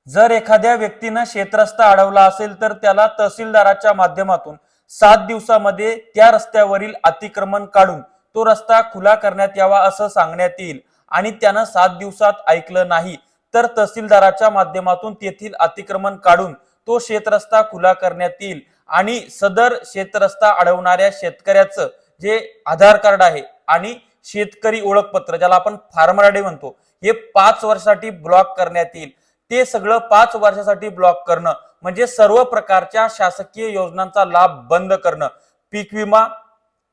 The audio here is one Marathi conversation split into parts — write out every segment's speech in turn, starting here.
जर एखाद्या व्यक्तीनं शेतरस्ता अडवला असेल तर त्याला तहसीलदाराच्या माध्यमातून 7 दिवसामध्ये त्या रस्त्यावरील अतिक्रमण काढून तो रस्ता खुला करण्यात यावा असं सांगण्यात येईल। आणि त्यानं 7 दिवसात ऐकलं नाही तर तहसीलदाराच्या माध्यमातून तेथील अतिक्रमण काढून तो शेतरस्ता खुला करण्यात येईल। आणि सदर शेतरस्ता अडवणाऱ्या शेतकऱ्याचं जे आधार कार्ड आहे आणि शेतकरी ओळखपत्र ज्याला आपण फार्मर आयडी म्हणतो हे 5 वर्षासाठी ब्लॉक करण्यात येईल। ते सगळं 5 वर्षासाठी ब्लॉक करणं म्हणजे सर्व प्रकारच्या शासकीय योजनांचा लाभ बंद करणं, पीक विमा,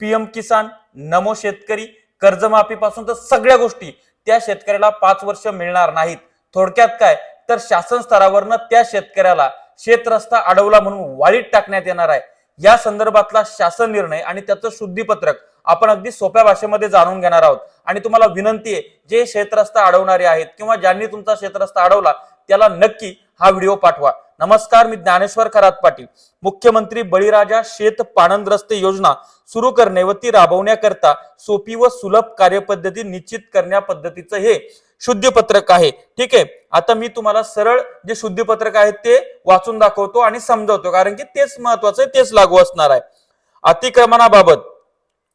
पीएम किसान, नमो शेतकरी, कर्जमाफी पासून तर सगळ्या गोष्टी त्या शेतकऱ्याला 5 वर्ष मिळणार नाहीत। थोडक्यात काय तर शासन स्तरावरनं त्या शेतकऱ्याला शेतरस्ता अडवला म्हणून वाळीत टाकण्यात येणार आहे। या संदर्भातला शासन निर्णय आणि त्याचं शुद्धीपत्रक आपण अगदी सोप्या भाषेमध्ये जाणून घेणार आहोत। आणि तुम्हाला विनंती आहे, जे शेतरस्ता अडवणारे आहेत किंवा ज्यांनी तुमचा शेतरस्ता अडवला त्याला नक्की हा व्हिडिओ पाठवा। नमस्कार, मी ज्ञानेश्वर खरात पाटील। मुख्यमंत्री बळीराजा शेत पाणंद रस्ते योजना सुरू करणे व ती राबवण्याकरता सोपी व सुलभ कार्यपद्धती निश्चित करण्या पद्धतीचं हे शुद्धीपत्रक आहे। ठीक आहे, आता मी तुम्हाला सरळ जे शुद्धीपत्रक आहे ते वाचून दाखवतो आणि समजावतो, कारण की तेच महत्वाचं आहे, तेच लागू असणार आहे। अतिक्रमणाबाबत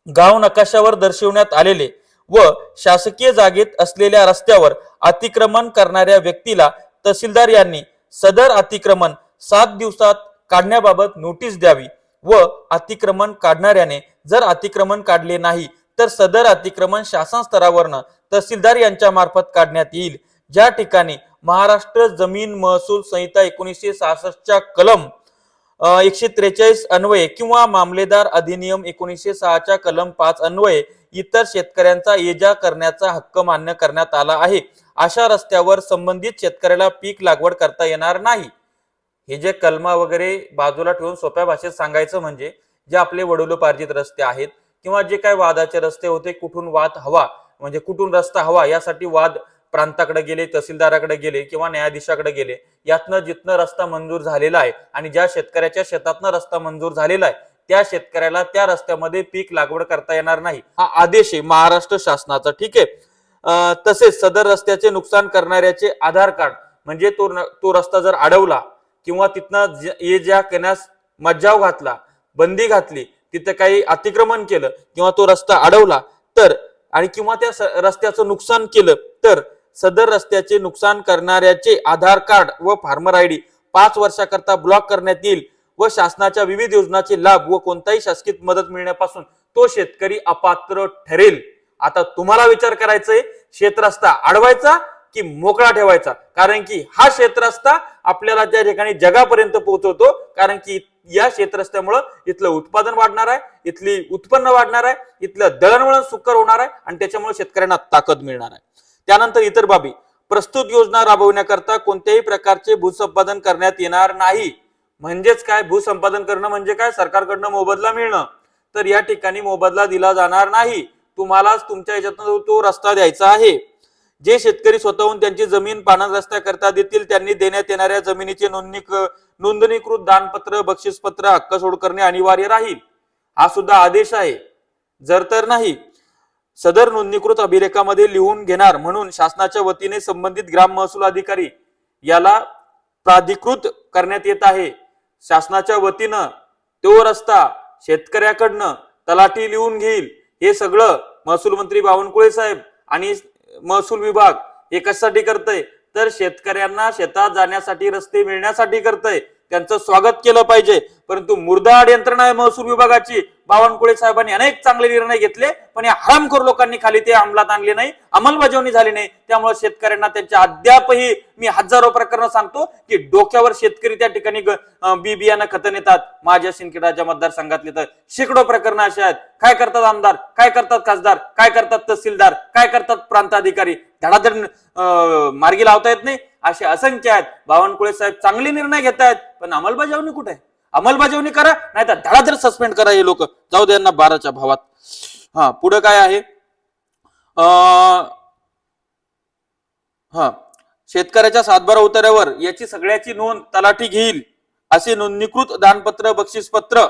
गाव नकाशावर दर्शवण्यात आलेले व शासकीय जागेत असलेल्या रस्त्यावर अतिक्रमण करणाऱ्या व्यक्तीला तहसीलदार यांनी सदर अतिक्रमण 7 दिवसात काढण्याबाबत नोटीस द्यावी व अतिक्रमण काढणाऱ्याने जर अतिक्रमण काढले नाही तर सदर अतिक्रमण शासन स्तरावरनं तहसीलदार यांच्या मार्फत काढण्यात येईल। ज्या ठिकाणी महाराष्ट्र जमीन महसूल संहिता 1966 कलम 143 अन्वये किंवा मामलेदार अधिनियम 1906 कलम 5 अन्वये इतर शेतकऱ्यांचा ये-जा करण्याचा हक्क मान्य करण्यात आला आहे, अशा रस्त्यावर संबंधित शेतकऱ्याला पीक लागवड करता येणार नाही। हे जे कलमा वगैरे बाजूला ठेवून सोप्या भाषेत सांगायचं म्हणजे जे आपले वडिलोपार्जित रस्ते आहेत किंवा जे काही वादाचे रस्ते होते, कुठून वाद हवा म्हणजे कुठून रस्ता हवा यासाठी वाद प्रांताकडे गेले, तहसीलदाराकडे गेले किंवा न्यायाधीशाकडे गेले, यातनं जिथनं रस्ता मंजूर झालेला आहे आणि ज्या शेतकऱ्याच्या शेतातनं रस्ता मंजूर झालेला आहे त्या शेतकऱ्याला त्या रस्त्यामध्ये पीक लागवड करता येणार नाही, हा आदेश आहे महाराष्ट्र शासनाचा। ठीक आहे, तसेच सदर रस्त्याचे नुकसान करणाऱ्याचे आधार कार्ड म्हणजे तो रस्ता जर अडवला किंवा तिथनं ये जा करण्यास मज्जाव घातला, बंदी घातली, तिथे काही अतिक्रमण केलं किंवा तो रस्ता अडवला तर आणि किंवा त्या रस्त्याचं नुकसान केलं तर सदर रस्त्याचे नुकसान करणाऱ्याचे आधार कार्ड व फार्मर आयडी 5 वर्षाकरता ब्लॉक करण्यात येईल व शासनाच्या विविध योजनांचे लाभ व कोणताही शासकीय मदत मिळण्यापासून तो शेतकरी अपात्र ठरेल। आता तुम्हाला विचार करायचंय, शेतरस्ता अडवायचा की मोकळा ठेवायचा, कारण की हा शेतरस्ता आपल्याला त्या ठिकाणी जगापर्यंत पोहोचवतो, कारण की या शेतरस्त्यामुळे इथलं उत्पादन वाढणार आहे, इथली उत्पन्न वाढणार आहे, इथलं दळणवळण सुकर होणार आहे आणि त्याच्यामुळे शेतकऱ्यांना ताकद मिळणार आहे। त्यानंतर इतर बाबी, प्रस्तुत योजना राबवण्याकरता कोणत्याही प्रकारचे भूसंपादन करण्यात येणार नाही। म्हणजेच काय, भूसंपादन करणं म्हणजे काय, सरकारकडनं मोबदला मिळणं, तर या ठिकाणी मोबदला दिला जाणार नाही, तुम्हालाच तुमच्या याच्यातून तो रस्ता द्यायचा आहे। जे शेतकरी स्वतःहून त्यांची जमीन पाणंद रस्त्याकरता देतील त्यांनी देण्यात येणाऱ्या जमिनीचे नोंदणीकृत दानपत्र, बक्षीसपत्र, हक्क सोड करणे अनिवार्य राहील, हा सुद्धा आदेश आहे। जर तर नाही, सदर नोंदणीकृत अभिलेखामध्ये लिहून घेणार म्हणून शासनाच्या वतीने संबंधित ग्राम महसूल अधिकारी याला प्राधिकृत करण्यात येत आहे। शासनाच्या वतीनं तो रस्ता शेतकऱ्याकडनं तलाठी लिहून घेईल। हे सगळं महसूल मंत्री बावनकुळे साहेब आणि महसूल विभाग हे कशासाठी करतंय तर शेतकऱ्यांना शेतात जाण्यासाठी रस्ते मिळण्यासाठी करतंय, त्यांचं स्वागत केलं पाहिजे। परंतु मुर्दाड यंत्रणा आहे महसूल विभागाची, बावनकुळे साहेबांनी अनेक चांगले निर्णय घेतले पण या हरामखोर लोकांनी खाली ते अंमलात आणले नाही, अंमलबजावणी झाली नाही, त्यामुळे शेतकऱ्यांना त्यांच्या अद्यापही मी हजारो प्रकरण सांगतो की डोक्यावर शेतकरी त्या ठिकाणी बी बियाणं खतं नेतात। माझ्या सिंदखेडच्या मतदारसंघातले तर शेकडो प्रकरण असे आहेत। काय करतात आमदार, काय करतात खासदार, काय करतात तहसीलदार, काय करतात प्रांताधिकारी, धडाधड मार्गी लावता येत नाही, असे असंख्य आहेत। बावनकुळे साहेब चांगले निर्णय घेत आहेत पण अंमलबजावणी कुठे आहे? अंमलबजावणी करा, नाही तर धडाधड सस्पेंड करा, हे लोक जाऊ दे यांना 12च्या भावात। हा, पुढे काय आहे, शेतकऱ्याच्या सातबारा उतार्यावर याची सगळ्याची नोंद तलाठी घेईल, असे नोंदणीकृत दानपत्र, बक्षीसपत्र,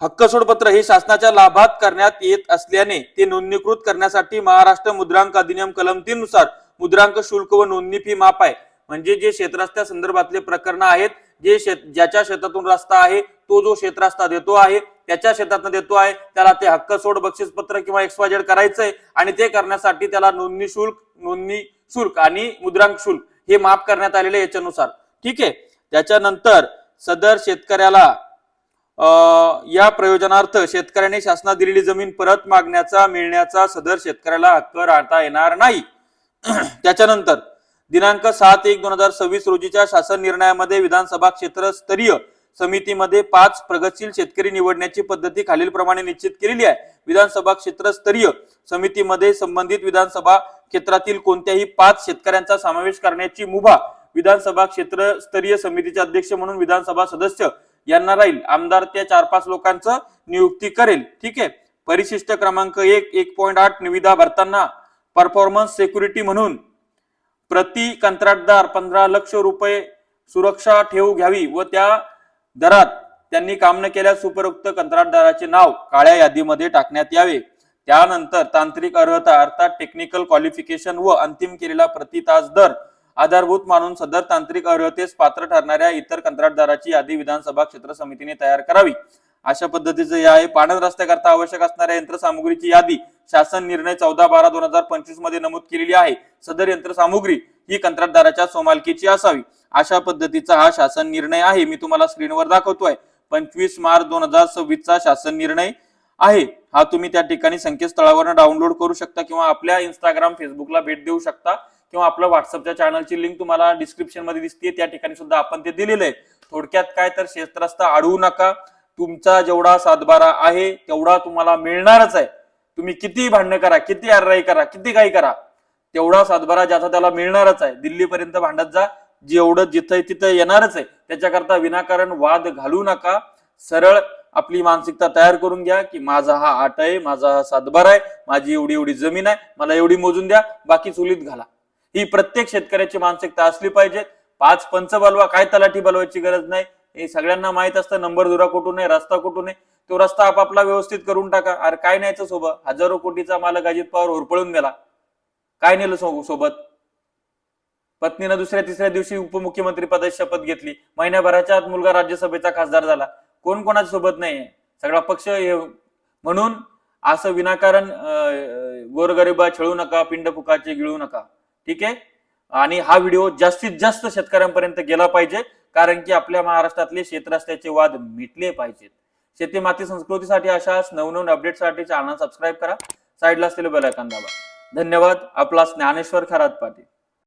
हक्क सोडपत्र हे शासनाच्या लाभात करण्यात येत असल्याने ते नोंदणीकृत करण्यासाठी महाराष्ट्र मुद्रांक अधिनियम कलम 3 नुसार मुद्रांक शुल्क व नोंदणी फी माफ आहे। म्हणजे जे शेतरस्त्या संदर्भातले प्रकरण आहेत, ज्याच्या शेतातून रस्ता आहे तो जो शेतरस्ता देतो आहे, त्याच्या शेतातून देतो आहे, त्याला ते हक्क सोड बक्षीस पत्र किंवा XYZ करायचंय आणि ते करण्यासाठी त्याला नोंदणी शुल्क आणि मुद्रांक शुल्क हे माफ करण्यात आलेले याच्यानुसार. ठीक आहे. त्याच्यानंतर सदर शेतकऱ्याला या प्रयोजनार्थ शेतकऱ्याने शासनात दिलेली जमीन परत मिळण्याचा सदर शेतकऱ्याला हक्क राहता येणार नाही. त्याच्यानंतर दिनांक 7/1/2026 रोजीच्या शासन निर्णयामध्ये विधानसभा क्षेत्रस्तरीय समितीमध्ये 5 प्रगतशील शेतकरी निवडण्याची पद्धती खालील प्रमाणे निश्चित केलेली आहे. विधानसभा क्षेत्रस्तरीय समितीमध्ये संबंधित विधानसभा क्षेत्रातील कोणत्याही 5 शेतकऱ्यांचा समावेश करण्याची मुभा विधानसभा क्षेत्रस्तरीय समितीचे अध्यक्ष म्हणून विधानसभा सदस्य यांना राहील. आमदार त्या 4-5 लोकांचं नियुक्ती करेल. ठीक आहे. परिशिष्ट क्रमांक 1.8 निविदा भरताना परफॉर्मन्स सिक्युरिटी म्हणून प्रति कंत्राटदार 15 लाख रुपये सुरक्षा ठेव घ्यावी व त्या दरात त्यांनी काम न केल्यास उपरोक्त कंत्राटदाराचे नाव काळ्या यादीमध्ये टाकण्यात यावे. त्यानंतर तांत्रिक अर्हता अर्थात टेक्निकल क्वालिफिकेशन व अंतिम केलेला प्रति तास दर आधारभूत मानून सदर तांत्रिक अर्हतेस पात्र ठरणाऱ्या इतर कंत्राटदाराची यादी विधानसभा क्षेत्र समितीने तयार करावी. अशा पद्धतीचं हे आहे. पाणंद रस्त्याकरता आवश्यक असणाऱ्या यंत्रसामुग्रीची यादी शासन निर्णय 14/12/2025 मध्ये नमूद केलेली आहे. सदर यंत्रसामुग्री ही कंत्राटदाराच्या स्वमालकीची असावी. अशा पद्धतीचा हा शासन निर्णय आहे. मी तुम्हाला स्क्रीनवर दाखवतोय. 25 मार्च 2026 चा शासन निर्णय आहे. हा तुम्ही त्या ठिकाणी संकेतस्थळावर डाउनलोड करू शकता किंवा आपल्या इंस्टाग्राम फेसबुकला भेट देऊ शकता किंवा आपल्या व्हॉट्सअपच्या चॅनलची लिंक तुम्हाला डिस्क्रिप्शन मध्ये दिसते, त्या ठिकाणी सुद्धा आपण ते दिलेलं आहे. थोडक्यात काय तर शेतरस्ता अडवू नका. तुमचा जेवढा सातबारा आहे तेवढा तुम्हाला मिळणारच आहे. तुम्ही किती भांडण करा, किती आरराई करा, किती काही करा, तेवढा सातबारा ज्याचा त्याला मिळणारच आहे. दिल्लीपर्यंत भांडत जा, जेवढं जिथं तिथं येणारच आहे. त्याच्याकरता विनाकारण वाद घालू नका. सरळ आपली मानसिकता तयार करून घ्या की माझा हा 8 आहे, माझा हा सातबारा आहे, माझी एवढी जमीन आहे, मला एवढी मोजून द्या, बाकी चुलीत घाला. ही प्रत्येक शेतकऱ्याची मानसिकता असली पाहिजे. 5 पंच बलवा, काय तलाठी बलवायची गरज नाही. हे सगळ्यांना माहित असतं नंबर दुरा कुठून आहे, रस्ता कुठून आहे. तो रस्ता आपापला व्यवस्थित करून टाका. अरे काय न्यायचं सोबत? हजारो कोटीचा मालक अजित पवार होरपळून गेला, काय नेलं सोबत? पत्नीनं दुसऱ्या तिसऱ्या दिवशी उपमुख्यमंत्री पदाची शपथ घेतली. महिन्याभराच्या आत मुलगा राज्यसभेचा खासदार झाला. कोण कोणाच्या सोबत नाही, सगळा पक्ष. म्हणून असं विनाकारण गोरगरिबा छळू नका, पिंड फुकाचे गिळू नका. ठीक आहे. आणि हा व्हिडिओ जास्तीत जास्त शेतकऱ्यांपर्यंत गेला पाहिजे, कारण की आपल्या महाराष्ट्रातले शेतरस्त्याचे वाद मिटले पाहिजेत. शेती माती संस्कृतीसाठी अशाच नवनवीन अपडेटसाठी चॅनल सबस्क्राईब करा. साईडला असलेले बेल आयकॉन दाबा. धन्यवाद. आपला ज्ञानेश्वर खरात पाटील.